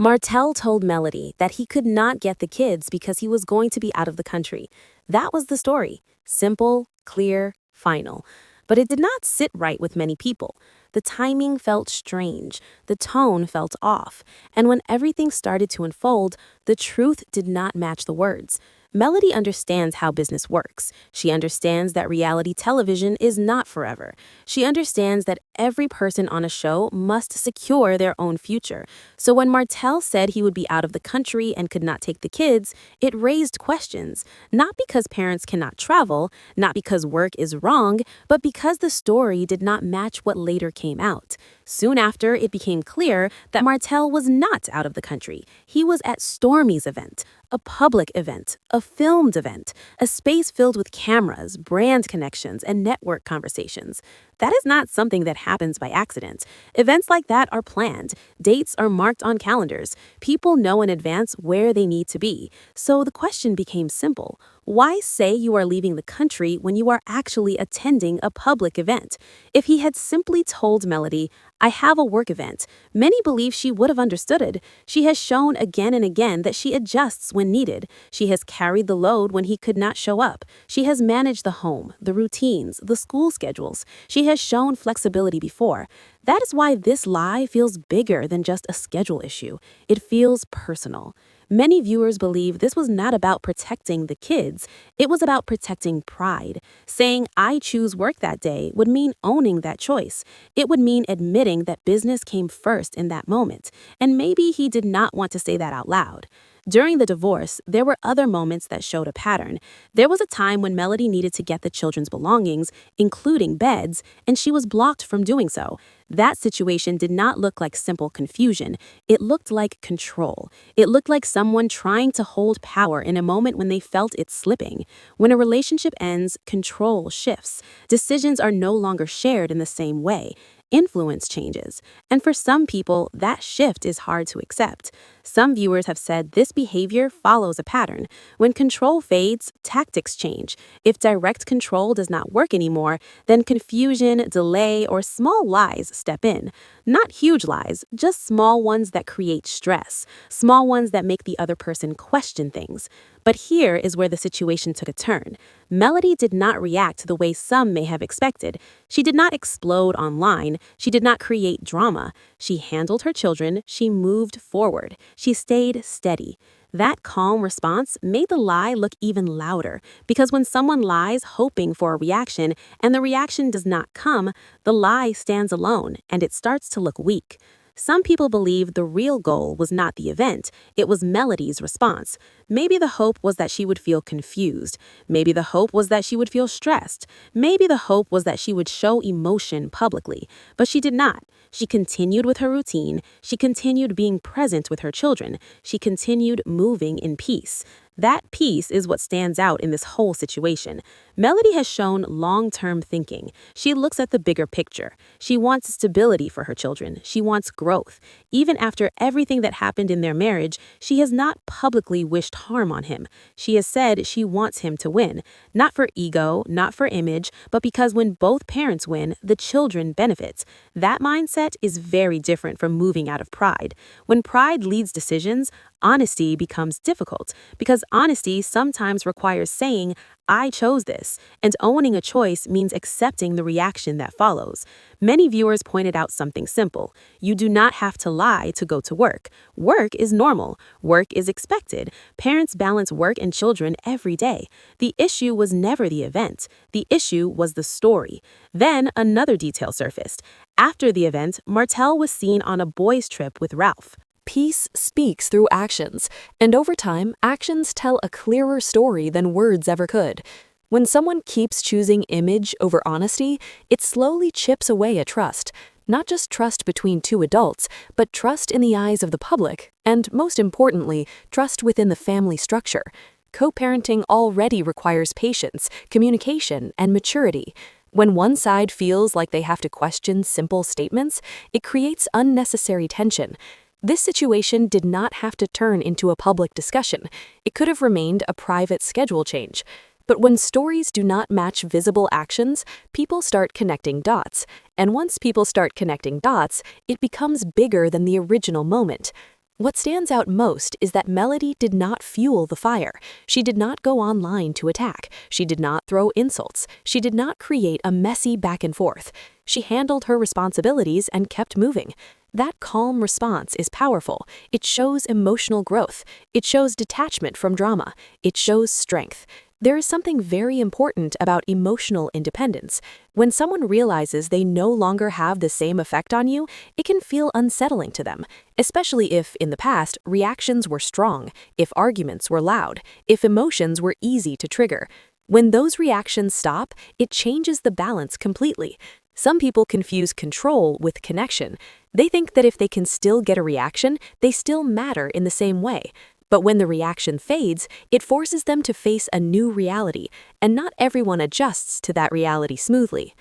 Martell told Melody that he could not get the kids because he was going to be out of the country. That was the story. Simple, clear, final. But it did not sit right with many people. The timing felt strange, the tone felt off, and when everything started to unfold, the truth did not match the words. Melody understands how business works. She understands that reality television is not forever. She understands that every person on a show must secure their own future. So when Martell said he would be out of the country and could not take the kids, it raised questions. Not because parents cannot travel, not because work is wrong, but because the story did not match what later came out. Soon after, it became clear that Martell was not out of the country. He was at Stormy's event, a public event, a filmed event, a space filled with cameras, brand connections, and network conversations. That is not something that happens by accident. Events like that are planned. Dates are marked on calendars. People know in advance where they need to be. So the question became simple. Why say you are leaving the country when you are actually attending a public event? If he had simply told Melody, "I have a work event," many believe she would have understood it. She has shown again and again that she adjusts when needed. She has carried the load when he could not show up. She has managed the home, the routines, the school schedules. She has shown flexibility before. That is why this lie feels bigger than just a schedule issue. It feels personal. Many viewers believe this was not about protecting the kids. It was about protecting pride. Saying, "I choose work that day," would mean owning that choice. It would mean admitting that business came first in that moment. And maybe he did not want to say that out loud. During the divorce, there were other moments that showed a pattern. There was a time when Melody needed to get the children's belongings, including beds, and she was blocked from doing so. That situation did not look like simple confusion. It looked like control. It looked like someone trying to hold power in a moment when they felt it slipping. When a relationship ends, control shifts. Decisions are no longer shared in the same way. Influence changes. And for some people, that shift is hard to accept. Some viewers have said this behavior follows a pattern. When control fades, tactics change. If direct control does not work anymore, then confusion, delay, or small lies step in. Not huge lies, just small ones that create stress. Small ones that make the other person question things. But here is where the situation took a turn. Melody did not react the way some may have expected. She did not explode online. She did not create drama. She handled her children. She moved forward. She stayed steady. That calm response made the lie look even louder, because when someone lies hoping for a reaction and the reaction does not come, the lie stands alone and it starts to look weak. Some people believe the real goal was not the event, it was Melody's response. Maybe the hope was that she would feel confused. Maybe the hope was that she would feel stressed. Maybe the hope was that she would show emotion publicly. But she did not. She continued with her routine. She continued being present with her children. She continued moving in peace. That peace is what stands out in this whole situation. Melody has shown long-term thinking. She looks at the bigger picture. She wants stability for her children. She wants growth. Even after everything that happened in their marriage, she has not publicly wished harm on him. She has said she wants him to win. Not for ego, not for image, but because when both parents win, the children benefit. That mindset is very different from moving out of pride. When pride leads decisions, honesty becomes difficult, because honesty sometimes requires saying, "I chose this," and owning a choice means accepting the reaction that follows. Many viewers pointed out something simple. You do not have to lie to go to work. Work is normal. Work is expected. Parents balance work and children every day. The issue was never the event. The issue was the story. Then another detail surfaced. After the event, Martell was seen on a boys' trip with Ralph. Peace speaks through actions, and over time, actions tell a clearer story than words ever could. When someone keeps choosing image over honesty, it slowly chips away at trust. Not just trust between two adults, but trust in the eyes of the public, and most importantly, trust within the family structure. Co-parenting already requires patience, communication, and maturity. When one side feels like they have to question simple statements, it creates unnecessary tension. This situation did not have to turn into a public discussion. It could have remained a private schedule change. But when stories do not match visible actions, people start connecting dots. And once people start connecting dots, it becomes bigger than the original moment. What stands out most is that Melody did not fuel the fire. She did not go online to attack. She did not throw insults. She did not create a messy back and forth. She handled her responsibilities and kept moving. That calm response is powerful. It shows emotional growth. It shows detachment from drama. It shows strength. There is something very important about emotional independence. When someone realizes they no longer have the same effect on you, it can feel unsettling to them, especially if, in the past, reactions were strong, if arguments were loud, if emotions were easy to trigger. When those reactions stop, it changes the balance completely. Some people confuse control with connection. They think that if they can still get a reaction, they still matter in the same way. But when the reaction fades, it forces them to face a new reality, and not everyone adjusts to that reality smoothly.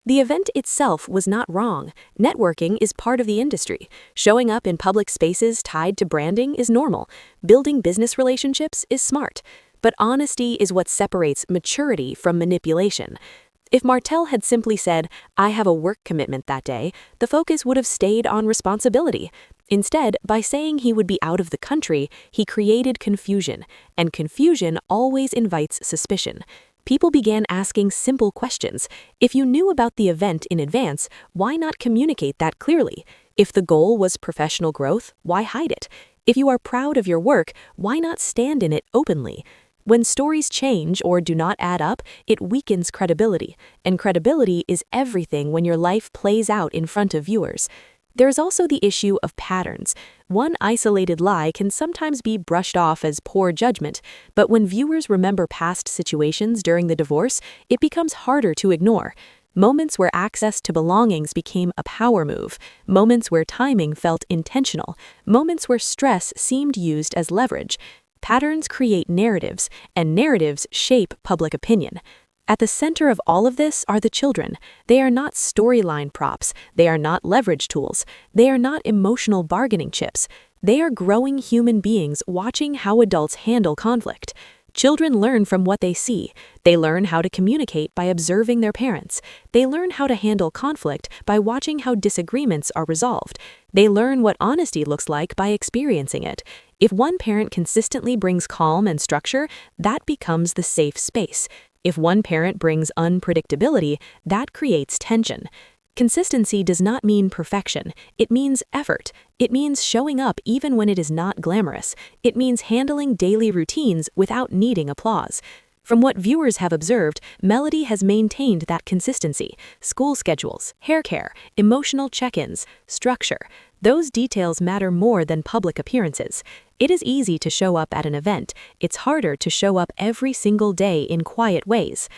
The event itself was not wrong. Networking is part of the industry. Showing up in public spaces tied to branding is normal. Building business relationships is smart. But honesty is what separates maturity from manipulation. If Martell had simply said, "I have a work commitment that day," the focus would have stayed on responsibility. Instead, by saying he would be out of the country, he created confusion, and confusion always invites suspicion. People began asking simple questions. If you knew about the event in advance, why not communicate that clearly? If the goal was professional growth, why hide it? If you are proud of your work, why not stand in it openly? When stories change or do not add up, it weakens credibility, and credibility is everything when your life plays out in front of viewers. There is also the issue of patterns. One isolated lie can sometimes be brushed off as poor judgment, but when viewers remember past situations during the divorce, it becomes harder to ignore. Moments where access to belongings became a power move, moments where timing felt intentional, moments where stress seemed used as leverage. Patterns create narratives, and narratives shape public opinion. At the center of all of this are the children. They are not storyline props. They are not leverage tools. They are not emotional bargaining chips. They are growing human beings watching how adults handle conflict. Children learn from what they see. They learn how to communicate by observing their parents. They learn how to handle conflict by watching how disagreements are resolved. They learn what honesty looks like by experiencing it. If one parent consistently brings calm and structure, that becomes the safe space. If one parent brings unpredictability, that creates tension. Consistency does not mean perfection. It means effort. It means showing up even when it is not glamorous. It means handling daily routines without needing applause. From what viewers have observed, Melody has maintained that consistency. School schedules, hair care, emotional check-ins, structure. Those details matter more than public appearances. It is easy to show up at an event. It's harder to show up every single day in quiet ways.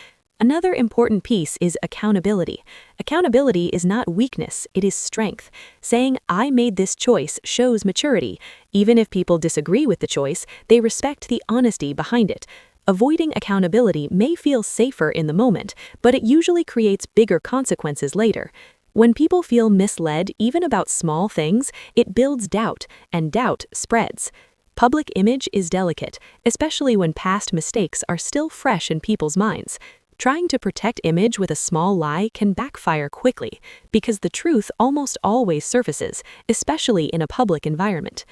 Another important piece is accountability. Accountability is not weakness, it is strength. Saying, "I made this choice," shows maturity. Even if people disagree with the choice, they respect the honesty behind it. Avoiding accountability may feel safer in the moment, but it usually creates bigger consequences later. When people feel misled, even about small things, it builds doubt, and doubt spreads. Public image is delicate, especially when past mistakes are still fresh in people's minds. Trying to protect image with a small lie can backfire quickly, because the truth almost always surfaces, especially in a public environment.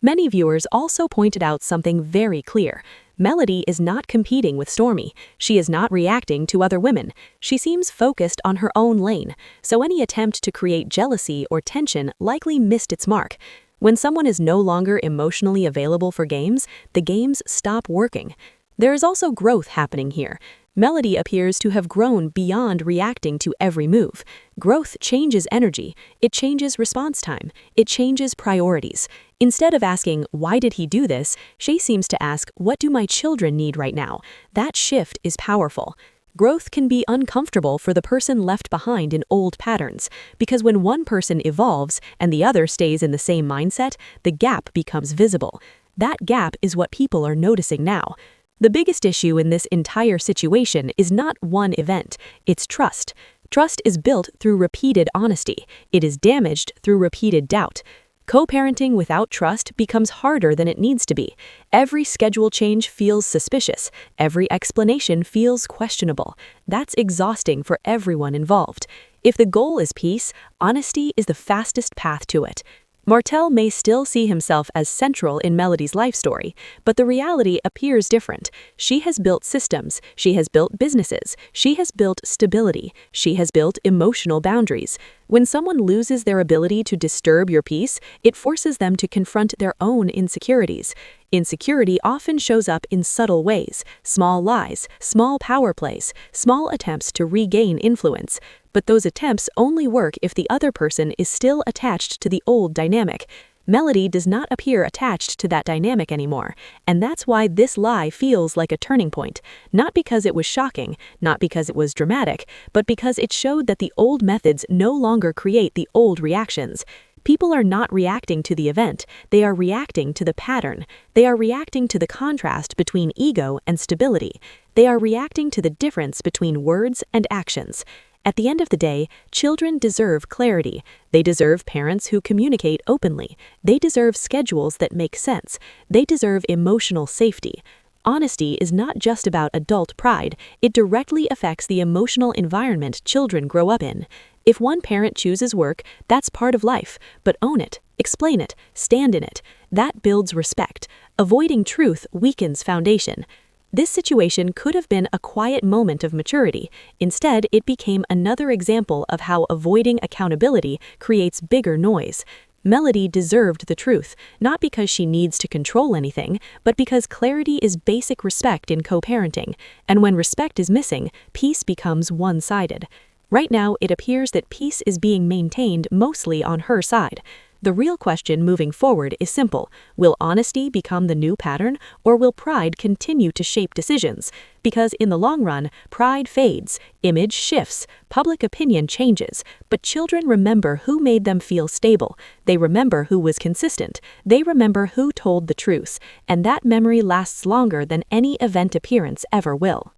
Many viewers also pointed out something very clear. Melody is not competing with Stormy. She is not reacting to other women. She seems focused on her own lane, so any attempt to create jealousy or tension likely missed its mark. When someone is no longer emotionally available for games, the games stop working. There is also growth happening here. Melody appears to have grown beyond reacting to every move. Growth changes energy. It changes response time. It changes priorities. Instead of asking, "Why did he do this?" she seems to ask, "What do my children need right now?" That shift is powerful. Growth can be uncomfortable for the person left behind in old patterns, because when one person evolves and the other stays in the same mindset, the gap becomes visible. That gap is what people are noticing now. The biggest issue in this entire situation is not one event, it's trust. Trust is built through repeated honesty. It is damaged through repeated doubt. Co-parenting without trust becomes harder than it needs to be. Every schedule change feels suspicious. Every explanation feels questionable. That's exhausting for everyone involved. If the goal is peace, honesty is the fastest path to it. Martell may still see himself as central in Melody's life story, but the reality appears different. She has built systems, she has built businesses, she has built stability, she has built emotional boundaries. When someone loses their ability to disturb your peace, it forces them to confront their own insecurities. Insecurity often shows up in subtle ways: small lies, small power plays, small attempts to regain influence. But those attempts only work if the other person is still attached to the old dynamic. Melody does not appear attached to that dynamic anymore, and that's why this lie feels like a turning point. Not because it was shocking, not because it was dramatic, but because it showed that the old methods no longer create the old reactions. People are not reacting to the event, they are reacting to the pattern. They are reacting to the contrast between ego and stability. They are reacting to the difference between words and actions. At the end of the day, children deserve clarity. They deserve parents who communicate openly. They deserve schedules that make sense. They deserve emotional safety. Honesty is not just about adult pride, it directly affects the emotional environment children grow up in. If one parent chooses work, that's part of life, but own it, explain it, stand in it. That builds respect. Avoiding truth weakens foundation. This situation could have been a quiet moment of maturity. Instead, it became another example of how avoiding accountability creates bigger noise. Melody deserved the truth, not because she needs to control anything, but because clarity is basic respect in co-parenting. And when respect is missing, peace becomes one-sided. Right now, it appears that peace is being maintained mostly on her side. The real question moving forward is simple. Will honesty become the new pattern, or will pride continue to shape decisions? Because in the long run, pride fades, image shifts, public opinion changes, but children remember who made them feel stable. They remember who was consistent. They remember who told the truth, and that memory lasts longer than any event appearance ever will.